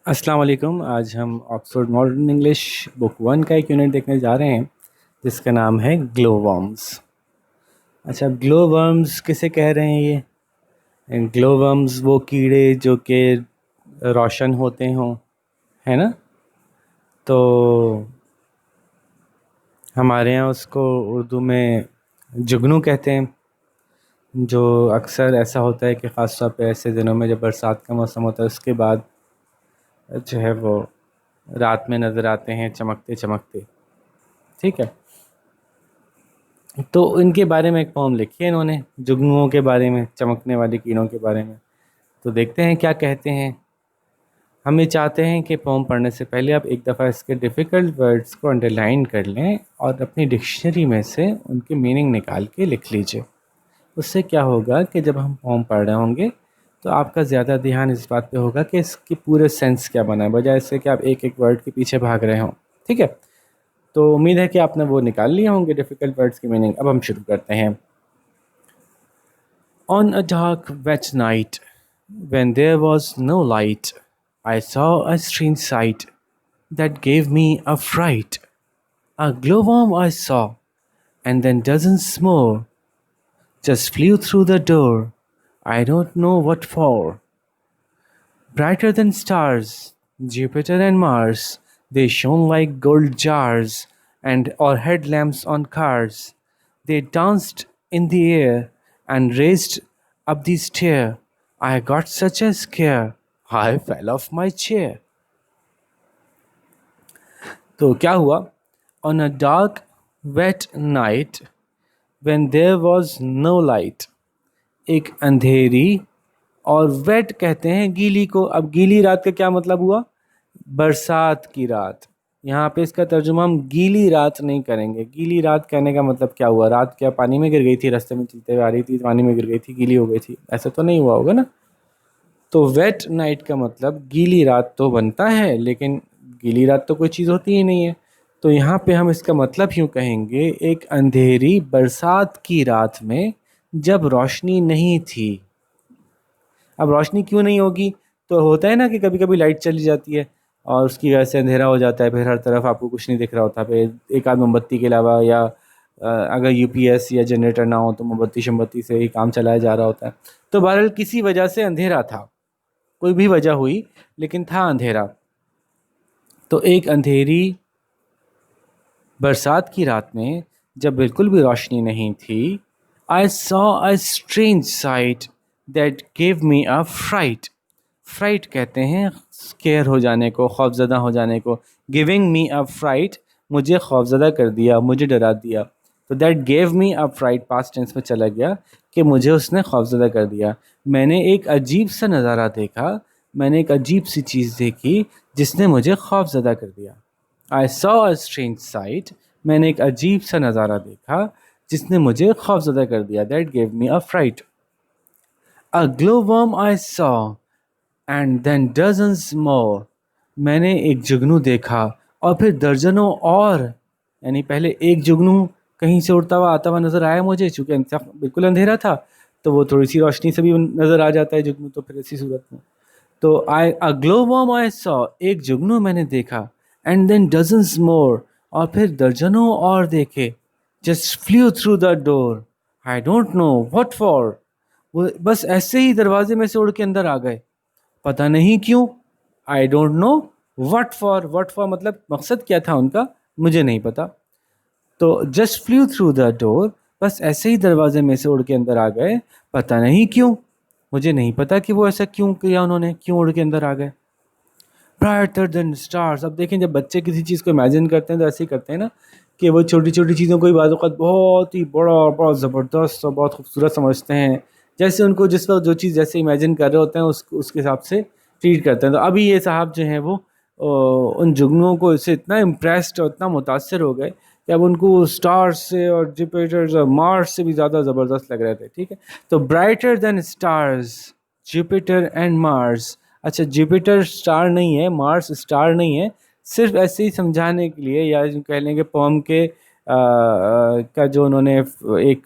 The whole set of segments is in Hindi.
अस्सलाम वालेकुम। आज हम ऑक्सफोर्ड मॉडर्न इंग्लिश बुक 1 का एक यूनिट देखने जा रहे हैं जिसका नाम है ग्लो वर्म्स। अच्छा, ग्लो वर्म्स किसे कह रहे हैं ये? ग्लो वर्म्स वो कीड़े जो कि रोशन होते हों, है ना? तो हमारे यहाँ उसको उर्दू में जुगनू कहते हैं। जो अक्सर ऐसा होता है कि ख़ास तौर पे ऐसे दिनों में जब बरसात का मौसम होता है उसके बाद जो है वो रात में नज़र आते हैं चमकते चमकते। ठीक है, तो इनके बारे में एक पोम लिखी है इन्होंने, जुगनुओं के बारे में, चमकने वाले कीड़ों के बारे में। तो देखते हैं क्या कहते हैं। हम ये चाहते हैं कि पोम पढ़ने से पहले आप एक दफ़ा इसके डिफ़िकल्ट वर्ड्स को अंडरलाइन कर लें और अपनी डिक्शनरी में से उनकी मीनिंग निकाल के लिख लीजिए। उससे क्या होगा कि जब हम पोम पढ़ रहे होंगे तो आपका ज़्यादा ध्यान इस बात पे होगा कि इसकी पूरे सेंस क्या बना है, बजाय इससे कि आप एक एक वर्ड के पीछे भाग रहे हों। ठीक है, तो उम्मीद है कि आपने वो निकाल लिए होंगे डिफ़िकल्ट वर्ड्स की मीनिंग। अब हम शुरू करते हैं। On a dark, wet night, when there was no light, I saw a strange sight that gave me a fright. A glowworm I saw, and then dozens more just flew through the door. I don't know what for. Brighter than stars, Jupiter and Mars, they shone like gold jars and or headlamps on cars. They danced in the air and raced up the stair. I got such a scare, I fell off my chair. तो क्या हुआ? On a dark, wet night, when there was no light, एक अंधेरी और वेट कहते हैं गीली को। अब गीली रात का क्या मतलब हुआ? बरसात की रात। यहाँ पे इसका तर्जुमा हम गीली रात नहीं करेंगे। गीली रात कहने का मतलब क्या हुआ? रात क्या पानी में गिर गई थी, रास्ते में चलते हुए आ रही थी, पानी में गिर गई थी, गीली हो गई थी? ऐसा तो नहीं हुआ होगा ना। तो वेट नाइट का मतलब गीली रात तो बनता है, लेकिन गीली रात तो कोई चीज़ होती ही नहीं है। तो यहाँ पे हम इसका मतलब यूँ कहेंगे, एक अंधेरी बरसात की रात में जब रोशनी नहीं थी। अब रोशनी क्यों नहीं होगी? तो होता है ना कि कभी कभी लाइट चली जाती है और उसकी वजह से अंधेरा हो जाता है, फिर हर तरफ आपको कुछ नहीं दिख रहा होता, फिर एक आध मोमबत्ती के अलावा, या अगर यूपीएस या जनरेटर ना हो तो मोमबत्ती शमबत्ती से ही काम चलाया जा रहा होता है। तो बहरहाल किसी वजह से अंधेरा था, कोई भी वजह हुई, लेकिन था अंधेरा। तो एक अंधेरी बरसात की रात में जब बिल्कुल भी रोशनी नहीं थी, I saw a strange sight that give me a fright. Fright कहते हैं स्केयर हो जाने को, खौफजदा हो जाने को। गिविंग मी अ फ्राइट, मुझे खौफजदा कर दिया, मुझे डरा दिया। तो that gave me a fright past tense में चला गया कि मुझे उसने खौफजदा कर दिया। मैंने एक अजीब सा नज़ारा देखा, मैंने एक अजीब सी चीज़ देखी जिसने मुझे खौफजदा कर दिया। आई सॉ अ स्ट्रेंज साइट, मैंने एक अजीब सा नज़ारा देखा जिसने मुझे खौफजदा कर दिया। That gave me a fright. A glow worm I saw and then dozens more, मैंने एक जुगनू देखा और फिर दर्जनों और। यानी पहले एक जुगनू कहीं से उड़ता हुआ आता हुआ नज़र आया मुझे, चूँकि बिल्कुल अंधेरा था, तो वो थोड़ी सी रोशनी से भी नज़र आ जाता है जुगनू, तो फिर ऐसी सूरत में तो I a glow worm I saw, एक जुगनू मैंने देखा, एंड देन डजन्स मोर, और फिर दर्जनों और देखे। Just flu through the door, I don't know what for, वो बस ऐसे ही दरवाजे में से उड़ के अंदर आ गए, पता नहीं क्यों। I don't know what for, what for मतलब मकसद क्या था उनका, मुझे नहीं पता। तो just flu through the door, बस ऐसे ही दरवाजे में से उड़ के अंदर आ गए, पता नहीं क्यों, मुझे नहीं पता कि वो ऐसा क्यों किया उन्होंने, क्यों उड़ के अंदर आ गए। ब्राइटर देन स्टार्स, अब देखें जब बच्चे किसी चीज़ को इमेजिन करते हैं तो ऐसे ही करते हैं ना, कि वो छोटी छोटी चीज़ों को ही बाज़ औक़ात बहुत ही बड़ा, बहुत ज़बरदस्त और बहुत खूबसूरत समझते हैं। जैसे उनको जिस वक्त जो चीज़ जैसे इमेजिन कर रहे होते हैं उसके हिसाब से ट्रीट करते हैं। तो अभी ये साहब जो हैं वो उन जुगनुओं को इससे इतना इम्प्रेस्ड और इतना मुतासर हो गए कि अब उनको स्टार्स से और जुपिटर और मार्स से भी ज़्यादा ज़बरदस्त लग रहे थे। ठीक है, तो brighter then stars, Jupiter and Mars. अच्छा, जुपिटर स्टार नहीं है, मार्स स्टार नहीं है, सिर्फ ऐसे ही समझाने के लिए, या यूँ कह लें कि पोम के का जो उन्होंने एक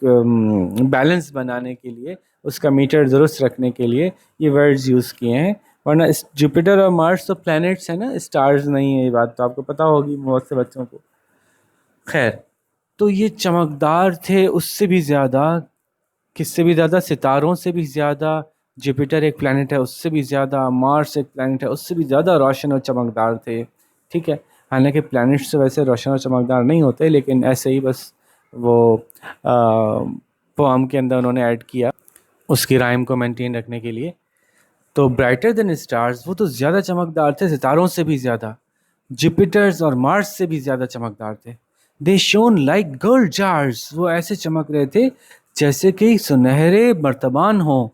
बैलेंस बनाने के लिए, उसका मीटर दुरुस्त रखने के लिए ये वर्ड्स यूज़ किए हैं। वरना इस जुपिटर और मार्स तो प्लैनेट्स हैं ना, स्टार्स नहीं है, ये बात तो आपको पता होगी बहुत से बच्चों को। खैर, तो ये चमकदार थे उससे भी ज़्यादा, किससे भी ज़्यादा, सितारों से भी ज़्यादा। जुपिटर एक प्लैनेट है उससे भी ज़्यादा, मार्स एक प्लैनेट है उससे भी ज़्यादा रोशन और चमकदार थे। ठीक है, हालांकि प्लैनेट्स से वैसे रोशन और चमकदार नहीं होते, लेकिन ऐसे ही बस वो पोअम के अंदर उन्होंने ऐड किया उसकी राइम को मेंटेन रखने के लिए। तो ब्राइटर देन स्टार्स, वो तो ज़्यादा चमकदार थे, सितारों से भी ज़्यादा, जुपिटर्स और मार्स से भी ज़्यादा चमकदार थे। दे शोन लाइक गोल्ड जार्स, वो ऐसे चमक रहे थे जैसे कि सुनहरे मर्तबान हो,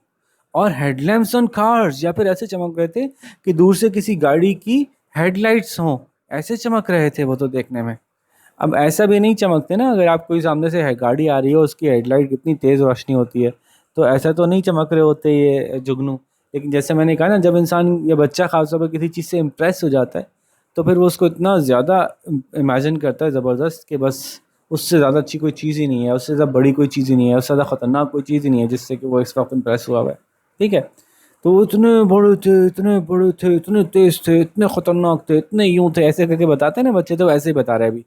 और हेडलैम्प्स ऑन कार्स, या फिर ऐसे चमक रहे थे कि दूर से किसी गाड़ी की हेडलाइट्स हों, ऐसे चमक रहे थे वो तो देखने में। अब ऐसा भी नहीं चमकते ना, अगर आप कोई सामने से है गाड़ी आ रही हो, उसकी हेडलाइट कितनी तेज़ रोशनी होती है, तो ऐसा तो नहीं चमक रहे होते ये जुगनू। लेकिन जैसे मैंने कहा ना, जब इंसान या बच्चा खासतौर पर किसी चीज़ से इम्प्रेस हो जाता है, तो फिर वो उसको इतना ज़्यादा इमेजिन करता है ज़बरदस्त कि बस उससे ज़्यादा अच्छी कोई चीज़ ही नहीं है, उससे ज़्यादा बड़ी कोई चीज़ ही नहीं है, उससे ज़्यादा ख़तरनाक कोई चीज़ ही नहीं है जिससे कि वो इस वक्त इम्प्रेस हुआ हुआ है। ठीक है, तो वो इतने बड़े थे, इतने बड़े थे, इतने तेज़ थे, इतने ख़तरनाक थे, इतने यूँ थे, ऐसे करके बताते हैं ना बच्चे, तो ऐसे ही बता रहे हैं अभी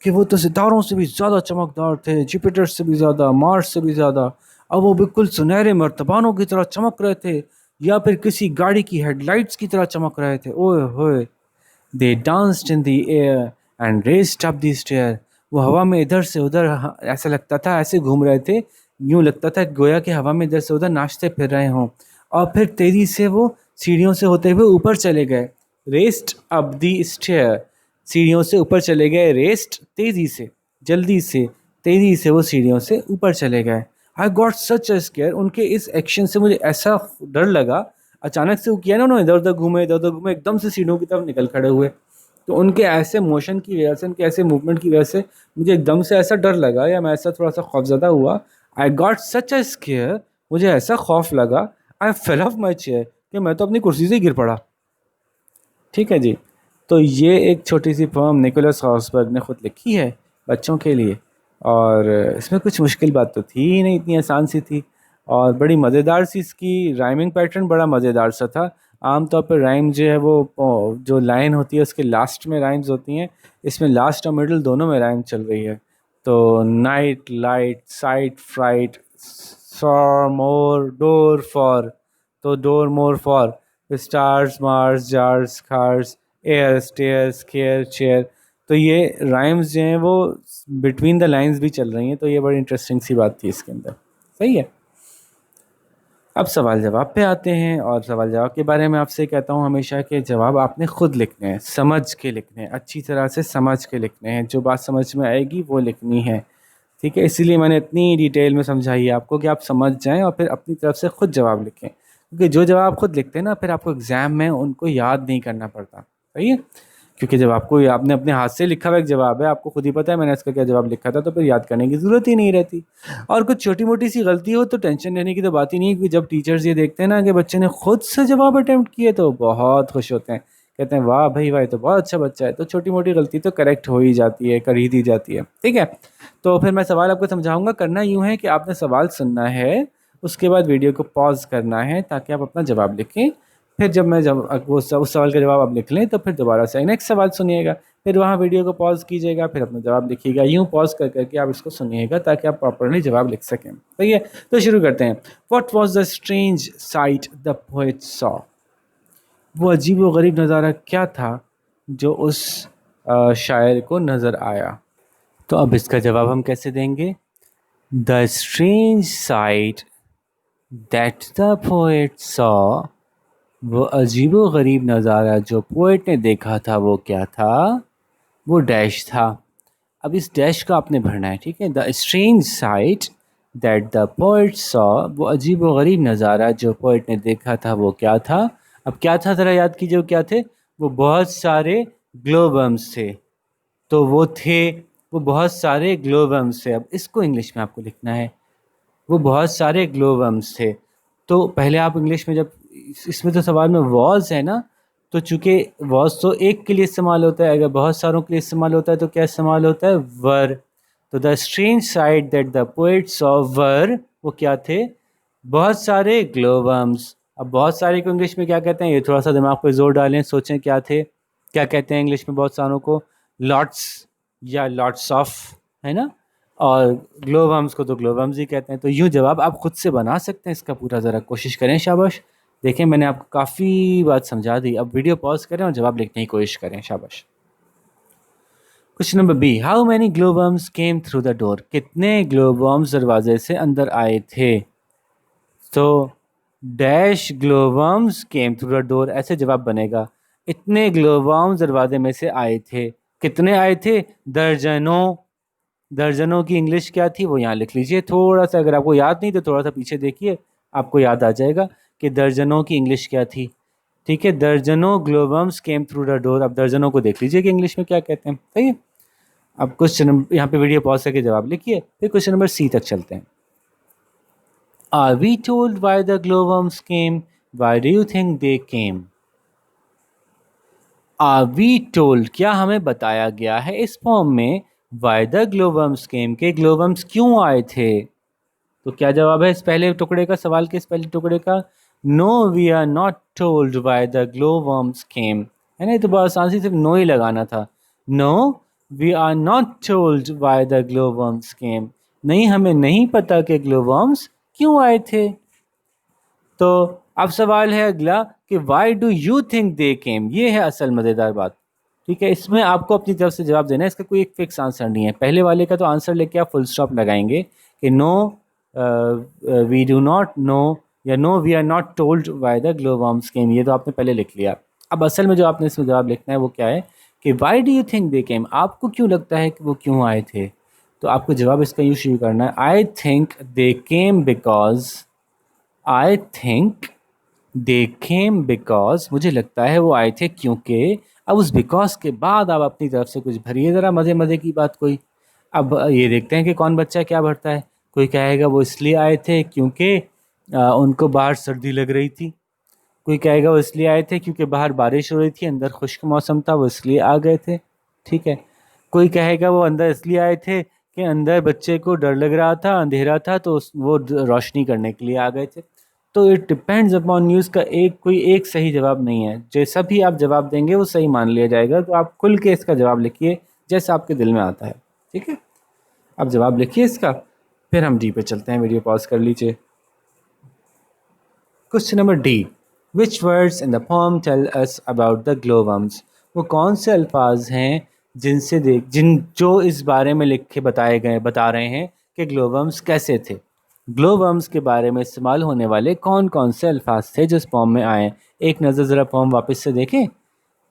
कि वो तो सितारों से भी ज़्यादा चमकदार थे, जुपिटर से भी ज़्यादा, मार्स से भी ज़्यादा। अब वो बिल्कुल सुनहरे मर्तबानों की तरह चमक रहे थे, या फिर किसी गाड़ी की हेडलाइट्स की तरह चमक रहे थे। ओए होए, they danced in the air and raced up the stair, वो हवा में इधर से उधर, ऐसा लगता था ऐसे घूम रहे थे, यूं लगता था गोया कि हवा में इधर से उधर नाचते फिर रहे हों। और फिर तेजी से वो सीढ़ियों से होते हुए ऊपर चले गए। रेस्ट अप द स्टेयर, सीढ़ियों से ऊपर चले गए, रेस्ट तेजी से, जल्दी से, तेजी से वो सीढ़ियों से ऊपर चले गए। I got such a square, उनके इस एक्शन से मुझे ऐसा डर लगा। अचानक से वो किया ना उन्होंने, इधर उधर घूमे, इधर उधर घूमे, एकदम से सीढ़ियों की तरफ निकल खड़े हुए। तो उनके ऐसे मोशन की वजह से, उनके ऐसे मूवमेंट की वजह से मुझे एकदम से ऐसा डर लगा, या मैं ऐसा थोड़ा सा खौफजदा हुआ। I got such a square, मुझे ऐसा खौफ लगा, आई फेल ऑफ माई चेयर, कि मैं तो अपनी कुर्सी से गिर पड़ा। ठीक है जी, तो ये एक छोटी सी पोम निकोलस हॉसबर्ग ने खुद लिखी है बच्चों के लिए, और इसमें कुछ मुश्किल बात तो थी ही नहीं, इतनी आसान सी थी, और बड़ी मज़ेदार सी इसकी राइमिंग पैटर्न बड़ा मज़ेदार सा था। आमतौर पर राइम जो है वो जो लाइन होती है उसके लास्ट में राइम्स होती हैं, इसमें लास्ट और मिडल दोनों में राइम चल रही है। तो night, light, sight, fright, four, more, door, four, तो door, more, four, stars, Mars, jars, cars, air, stairs, care, chair. तो ये राइम्स जो हैं वो बिटवीन द लाइंस भी चल रही हैं, तो ये बड़ी इंटरेस्टिंग सी बात थी इसके अंदर। सही है, अब सवाल जवाब पे आते हैं, और सवाल जवाब के बारे में आपसे कहता हूँ हमेशा कि जवाब आपने खुद लिखने हैं, समझ के लिखने हैं, अच्छी तरह से समझ के लिखने हैं, जो बात समझ में आएगी वो लिखनी है। ठीक है, इसीलिए मैंने इतनी डिटेल में समझाई है आपको कि आप समझ जाएं और फिर अपनी तरफ से खुद जवाब लिखें, क्योंकि जो जवाब आप खुद लिखते हैं ना, फिर आपको एग्ज़ाम में उनको याद नहीं करना पड़ता। सही है, क्योंकि जब आपको, आपने अपने हाथ से लिखा हुआ एक जवाब है, आपको खुद ही पता है मैंने इसका क्या जवाब लिखा था, तो फिर याद करने की ज़रूरत ही नहीं रहती। और कुछ छोटी मोटी सी गलती हो तो टेंशन लेने की तो बात ही नहीं है, क्योंकि जब टीचर्स ये देखते हैं ना कि बच्चे ने खुद से जवाब अटैम्प्ट किए, तो बहुत खुश होते हैं, कहते हैं वाह भाई वाह, तो बहुत अच्छा बच्चा है। तो छोटी मोटी गलती तो करेक्ट हो ही जाती है, कर ही दी जाती है। ठीक है, तो फिर मैं सवाल आपको समझाऊंगा। करना यूँ है कि आपने सवाल सुनना है, उसके बाद वीडियो को पॉज करना है ताकि आप अपना जवाब लिखें। फिर जब मैं जब वो उस सवाल का जवाब आप लिख लें, तो फिर दोबारा से नेक्स्ट सवाल सुनिएगा, फिर वहाँ वीडियो को पॉज कीजिएगा, फिर अपना जवाब लिखिएगा, यूँ पॉज कर करके आप इसको सुनिएगा ताकि आप प्रॉपरली जवाब लिख सकें। सही है, तो शुरू करते हैं। What was the strange site the poet saw, वो अजीब व गरीब नज़ारा क्या था जो उस शायर को नज़र आया। तो अब इसका जवाब हम कैसे देंगे? The strange sight that the poet saw, वो अजीबो गरीब नज़ारा जो पोएट ने देखा था वो क्या था? वो डैश था। अब इस डैश का आपने भरना है। ठीक है, the strange sight that the poet saw, वो अजीबो गरीब नज़ारा जो पोएट ने देखा था वो क्या था? अब क्या था, ज़रा याद कीजिए, वो क्या थे? वो बहुत सारे ग्लोबम्स थे। तो वो थे, वो बहुत सारे ग्लोबम्स थे। अब इसको इंग्लिश में आपको लिखना है, वो बहुत सारे ग्लोबम्स थे। तो पहले आप इंग्लिश में, जब इसमें तो सवाल में वॉज है ना, तो चूंकि वॉज तो एक के लिए इस्तेमाल होता है, अगर बहुत सारों के लिए इस्तेमाल होता है तो क्या इस्तेमाल होता है? वर। तो the strange sight that the poet saw were, वो क्या थे? बहुत सारे ग्लोबम्स। अब बहुत सारे को इंग्लिश में क्या कहते हैं, ये थोड़ा सा दिमाग पे जोर डालें, सोचें क्या थे, क्या कहते हैं इंग्लिश में बहुत सारों को, लॉट्स या लॉट्स ऑफ, है ना। और ग्लोबम्स को तो ग्लोबम्स ही कहते हैं। तो यूँ जवाब आप खुद से बना सकते हैं इसका पूरा, ज़रा कोशिश करें। शाबाश, देखें मैंने आपको काफ़ी बात समझा दी। अब वीडियो पॉज करें और जवाब लिखने की कोशिश करें। शाबाश। Question number b, how many glowworms came through the door, कितने ग्लोबम्स दरवाजे से अंदर आए थे। तो dash glowworms came through the door, ऐसे जवाब बनेगा, इतने ग्लोबम्स दरवाजे में से आए थे। कितने आए थे, दर्जनों। दर्जनों की इंग्लिश क्या थी वो यहाँ लिख लीजिए थोड़ा सा, अगर आपको याद नहीं तो थोड़ा सा पीछे देखिए, आपको याद आ जाएगा कि दर्जनों की इंग्लिश क्या थी। ठीक है, दर्जनों ग्लोबम्स केम थ्रू द डोर। अब दर्जनों को देख लीजिए कि इंग्लिश में क्या कहते हैं। सही है। अब क्वेश्चन यहाँ पे वीडियो पॉज करके जवाब लिखिए, फिर क्वेश्चन नंबर सी तक चलते हैं। Are we told why the glowworms came? Why do you think they came? Are we told, क्या हमें बताया गया है इस फॉर्म में, why the glowworms came, के glowworms क्यों आए थे। तो क्या जवाब है इस पहले टुकड़े का, सवाल के इस पहले टुकड़े का, no we are not told why the glowworms came, है ना। तो बहुत आसान सी, सिर्फ नो ही लगाना था। No we are not told why the glowworms came, नहीं हमें नहीं पता कि ग्लोवर्म्स क्यों आए थे। तो अब सवाल है अगला कि why do you think they came, ये है असल मज़ेदार बात। ठीक है, इसमें आपको अपनी तरफ से जवाब देना है, इसका कोई एक फिक्स आंसर नहीं है। पहले वाले का तो आंसर लेके आप फुल स्टॉप लगाएंगे कि no we do not know, या no we are not told why the glowworms came, ये तो आपने पहले लिख लिया। अब असल में जो आपने इसमें जवाब लिखना है वो क्या है कि why do you think they came, आपको क्यों लगता है कि वो क्यों आए थे। तो आपको जवाब इसका यूँ शुरू करना है, I think they came because, I think they came because, मुझे लगता है वो आए थे क्योंकि। अब उस बिकॉज के बाद आप अपनी तरफ से कुछ भरिए ज़रा मज़े मज़े की बात कोई। अब ये देखते हैं कि कौन बच्चा क्या भरता है। कोई कहेगा वो इसलिए आए थे क्योंकि उनको बाहर सर्दी लग रही थी। कोई कहेगा वो इसलिए आए थे क्योंकि बाहर बारिश हो रही थी, अंदर खुश्क मौसम था, वो इसलिए आ गए थे। ठीक है। कोई कहेगा वो अंदर इसलिए आए थे कि अंदर बच्चे को डर लग रहा था, अंधेरा था, तो वो रोशनी करने के लिए आ गए थे। तो इट डिपेंड्स अपॉन न्यूज़ का, एक कोई एक सही जवाब नहीं है। जैसा भी आप जवाब देंगे वो सही मान लिया जाएगा। तो आप खुल के इसका जवाब लिखिए जैसा आपके दिल में आता है। ठीक है, आप जवाब लिखिए इसका, फिर हम डी पे चलते हैं। वीडियो पॉज कर लीजिए। Question number d, which words in the poem tell us about the glowworms, वो कौन से अल्फाज हैं जिनसे जो इस बारे में लिख के बता रहे हैं कि ग्लोवर्म्स कैसे थे। ग्लोवर्म्स के बारे में इस्तेमाल होने वाले कौन कौन से अल्फाज थे जो इस पोएम में आए। एक नज़र ज़रा पोएम वापस से देखें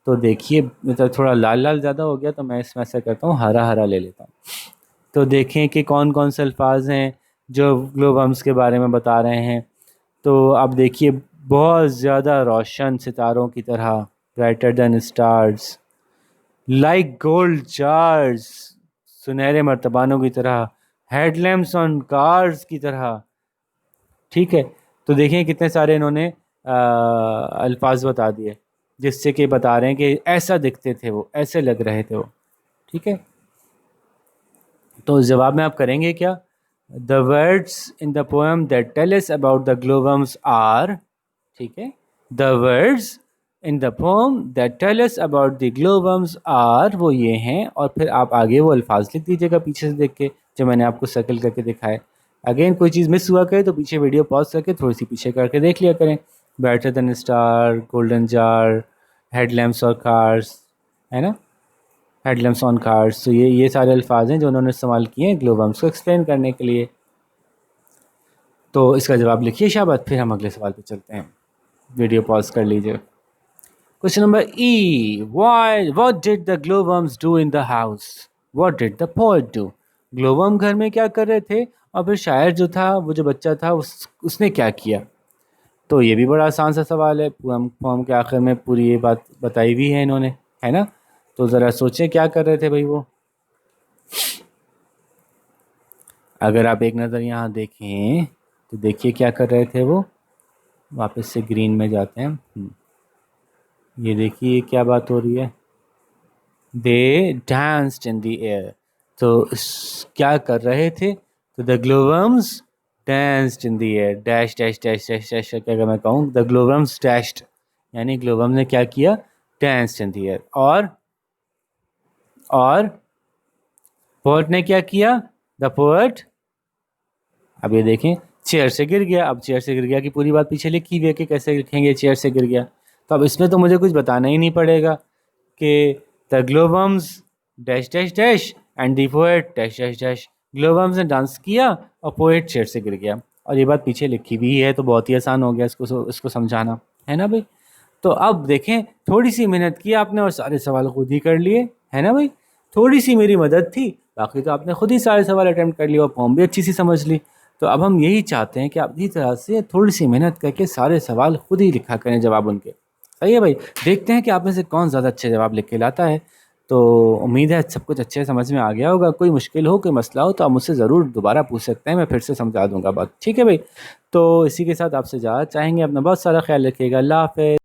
तो देखिए, मतलब थोड़ा लाल लाल ज़्यादा हो गया तो मैं इसमें ऐसा करता हूँ, हरा हरा ले लेता हूँ। तो देखें कि कौन कौन से अल्फाज हैं जो ग्लोवर्म्स के बारे में बता रहे हैं। तो आप देखिए, बहुत ज़्यादा रोशन सितारों की तरह, brighter then stars, like gold jars, सुनहरे मर्तबानों की तरह, हेडलैम्प्स ऑन कार्स की तरह। ठीक है, तो देखें कितने सारे इन्होंने अल्फाज बता दिए जिससे कि बता रहे हैं कि ऐसा दिखते थे वो, ऐसे लग रहे थे वो। ठीक है, तो जवाब में आप करेंगे क्या, the words in the poem that tell us about the glowworms are. ठीक है, the words in the poem that tell us about the glowworms are, वो ये हैं, और फिर आप आगे वो अल्फाज लिख दीजिएगा पीछे से देख के, जो मैंने आपको सर्कल करके दिखाए। अगेन कोई चीज़ मिस हुआ करे तो पीछे वीडियो पॉज करके थोड़ी सी पीछे करके देख लिया करें। Brighter then star, golden jar, headlamps और कार्स, है ना, हेडलैम्प्स ऑन कार्स। तो ये सारे अल्फाज हैं जो उन्होंने इस्तेमाल किए हैं ग्लोवर्म्स को एक्सप्लेन करने के लिए। तो इसका जवाब लिखिए शाबाश, फिर हम अगले सवाल पे चलते हैं। वीडियो पॉज कर लीजिए। Question number e, why what did the glowworms do in the house, what did the poet do, glowworm घर में क्या कर रहे थे, और फिर शायर जो था, वो जो बच्चा था, उसने क्या किया। तो ये भी बड़ा आसान सा सवाल है, पोएम के आखिर में पूरी ये बात बताई हुई है इन्होंने, है ना। तो ज़रा सोचें क्या कर रहे थे भाई वो। अगर आप एक नज़र यहाँ देखें तो देखिए क्या कर रहे थे वो। वापस से ग्रीन में जाते हैं। ये देखिए क्या बात हो रही है, दे डांस्ड इन द एयर। तो क्या कर रहे थे, तो the ग्लोवर्म्स danced in the air, dash dash dash dash dash करके अगर मैं कहूँ the glowworms dashed, यानी glowworm ने क्या किया, danced in the air। और poet ने क्या किया, the poet, अब ये देखें चेयर से गिर गया। अब चेयर से गिर गया की पूरी बात पीछे लिखी हुई है कि कैसे लिखेंगे चेयर से गिर गया, तो अब इसमें तो मुझे कुछ बताना ही नहीं पड़ेगा कि the glowworms dash dash dash and the poet dash dash dash, glowworms ने डांस किया और पोएट चेयर से गिर गया। और ये बात पीछे लिखी भी है तो बहुत ही आसान हो गया इसको समझाना, है ना भाई। तो अब देखें थोड़ी सी मेहनत की आपने और सारे सवाल खुद ही कर लिए, है ना भाई। थोड़ी सी मेरी मदद थी, बाकी तो आपने खुद ही सारे सवाल अटेम्प्ट कर लिए और फॉर्म भी अच्छी सी समझ ली। तो अब हम यही चाहते हैं कि आप इसी तरह से थोड़ी सी मेहनत करके सारे सवाल खुद ही लिखा करें जवाब उनके। सही है भाई। देखते हैं कि आप में से कौन ज़्यादा अच्छे जवाब लिख के लाता है। तो उम्मीद है सब कुछ अच्छे समझ में आ गया होगा। कोई मुश्किल हो, कोई मसला हो तो आप मुझसे ज़रूर दोबारा पूछ सकते हैं, मैं फिर से समझा दूंगा बात। ठीक है भाई। तो इसी के साथ आपसे इजाज़त चाहेंगे। अपना बहुत सारा ख्याल रखिएगा। अल्लाह हाफ़िज़।